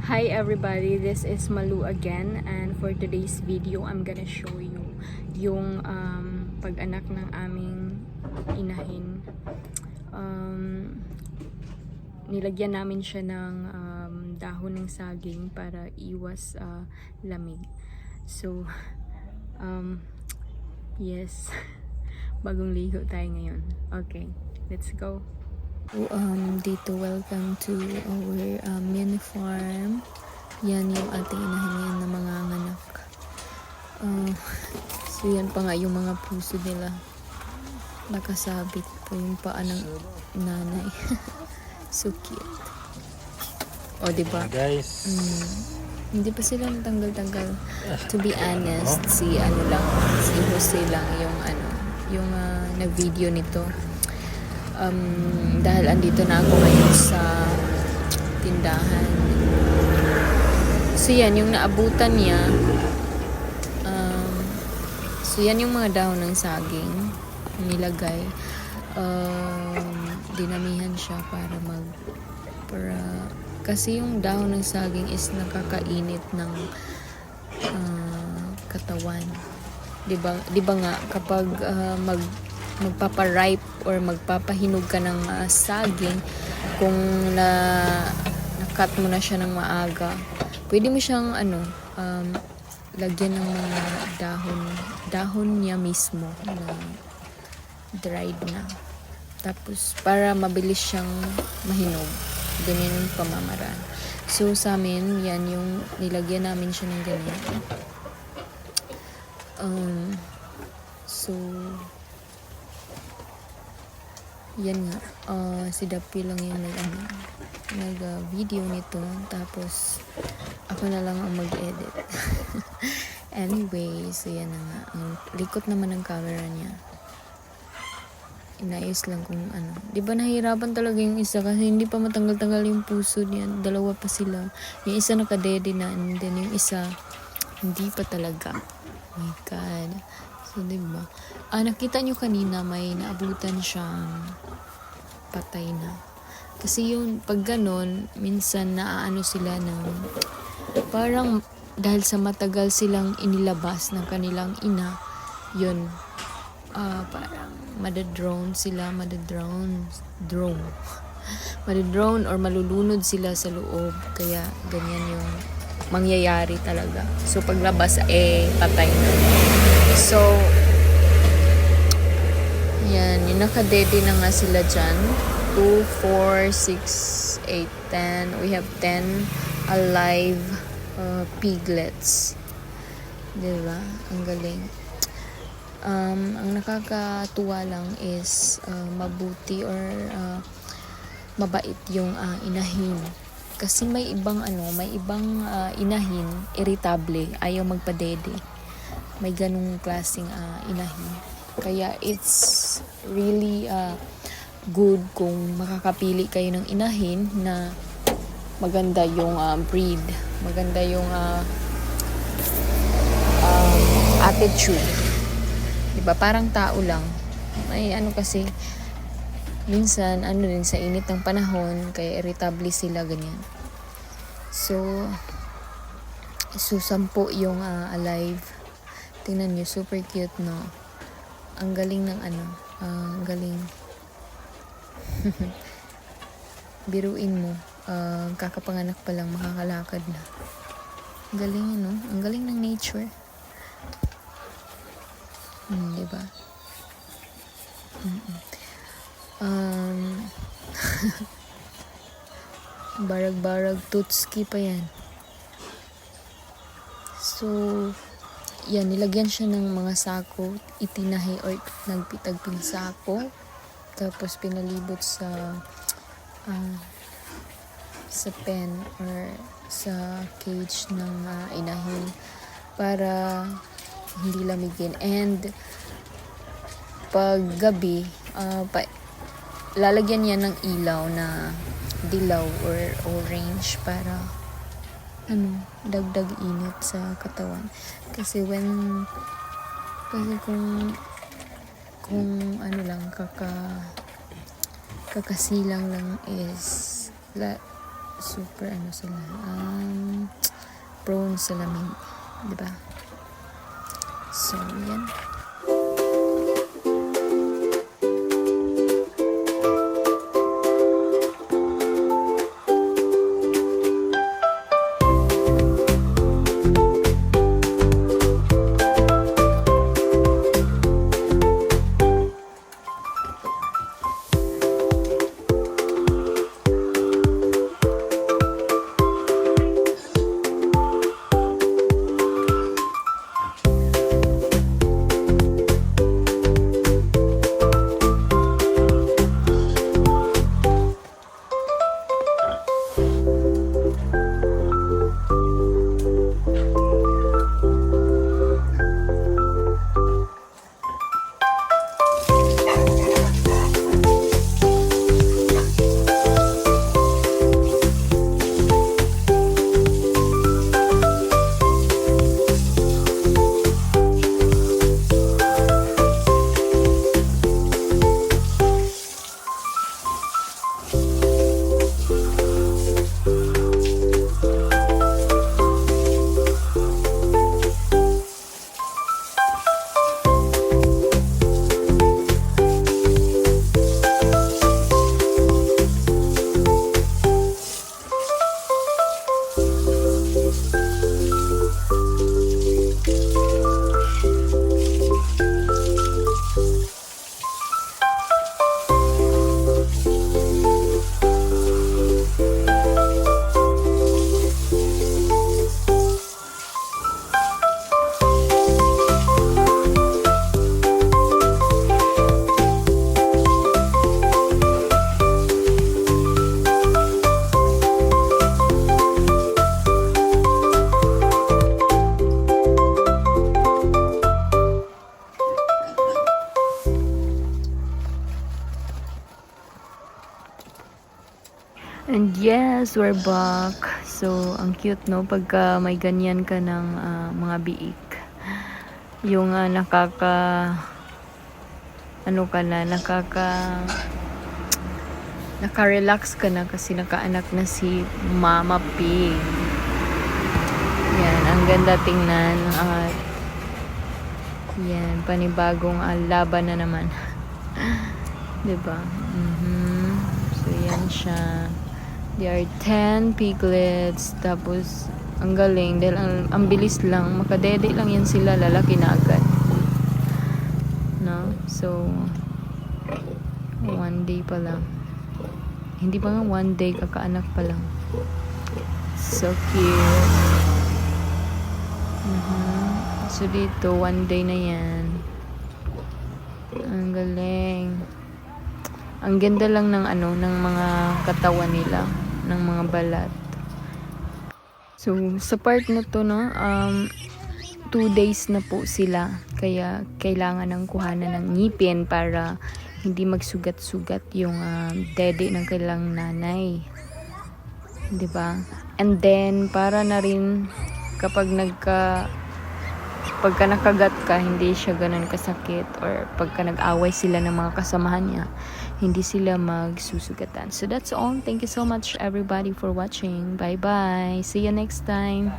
Hi everybody, this is Malu again, and for today's video I'm gonna show you yung pag-anak ng aming inahin. Nilagyan namin siya ng dahon ng saging para iwas lamig. So yes, bagong ligo tayo ngayon. Okay, let's go. Dito, welcome to our mini farm. Yan yung ating inahin ngayon na mga anak. So yan pa nga yung mga puso nila. Nakasabit po yung paa ng nanay. So cute. O, diba? Guys. Hindi pa sila natanggal-tanggal. To be honest, si Jose lang yung nag-video nito. Dahil andito na ako ngayon sa tindahan. So yan, yung naabutan niya. So yan yung mga dahon ng saging nilagay. Dinamihan siya para kasi yung dahon ng saging is nakakainit ng katawan. Diba nga kapag magpaparipe or magpapahinog ka ng saging, kung na-cut mo na siya ng maaga, pwede mo siyang lagyan ng mga dahon niya mismo na dried na, tapos para mabilis siyang mahinog. Ganyan yung pamamaraan. So sa amin, yan yung nilagyan namin siya ng ganyan. So yan nga, si Dapi lang yung nag-video nito, tapos ako na lang ang mag-edit. Anyway, so yan na nga, ang likot naman ng camera niya. Inayos lang kung ano. Di ba nahihirapan talaga yung isa kasi hindi pa matanggal-tanggal yung puso niya. Dalawa pa sila. Yung isa nakadede na, and then yung isa hindi pa talaga. Oh my God. So, diba? Nakita nyo kanina may naabutan siyang patay na. Kasi yung pag ganon, minsan naaano sila ng parang dahil sa matagal silang inilabas ng kanilang ina, yun, parang madadrone or malulunod sila sa loob. Kaya ganyan yung mangyayari talaga. So paglabas patay na. So yan, yung nakadede na nga sila dyan. 2, 4, 6, 8, 10. We have 10 alive piglets. Diba? Ang galing. Ang nakakatuwa lang is mabuti or mabait yung inahin. Kasi may ibang inahin, irritable, ayaw magpadede. May ganung klaseng inahin. Kaya it's really good kung makakapili kayo ng inahin na maganda yung breed, maganda yung attitude. Diba? Parang tao lang. May kasi minsan din sa init ng panahon, kaya irritable sila, ganyan. So 10 yung alive. Tingnan nyo, super cute, no? Ang galing ng ang galing. Biruin mo, kakapanganak pa lang, makakalakad na. Ang galing, no? Ang galing ng nature. Diba? Barag-barag tutski pa yan. So yan, nilagyan siya ng mga sako, itinahi or nagpitagping sako, tapos pinalibot sa pen or sa cage ng inahin para hindi lamigin. And pag gabi, lalagyan niya ng ilaw na dilaw or orange para dagdag init sa katawan. Kasi kung lang kakasilang lang is super sila. prone sa lamig, 'di ba? So, yan. And yes, we're back. So, ang cute, no? Pagka may ganyan ka ng mga biik. Yung naka-relax ka na kasi nakaanak na si Mama Pig. Yan, ang ganda tingnan. Yan, panibagong laban na naman. Diba? So, yan siya. There are 10 piglets. Tapos, ang galing. Dahil ang bilis lang. Makadede lang yan sila. Lalaki na agad. No? So, 1 day pa lang. Hindi pa nga 1 day. Kakaanak pa lang. So cute. So, dito, 1 day na yan. Ang galing. Ang ganda lang ng ng mga katawan nila. Ng mga balat. So, sa part na to, no, 2 days na po sila. Kaya, kailangan ng kuhanan ng ngipin para hindi magsugat-sugat yung dede ng kailang nanay. 'Di ba? And then, para na rin kapag pagka nakagat ka, hindi siya ganun kasakit, or pagka nag-away sila ng mga kasamahan niya, hindi sila magsusugatan. So that's all. Thank you so much everybody for watching. Bye bye. See you next time.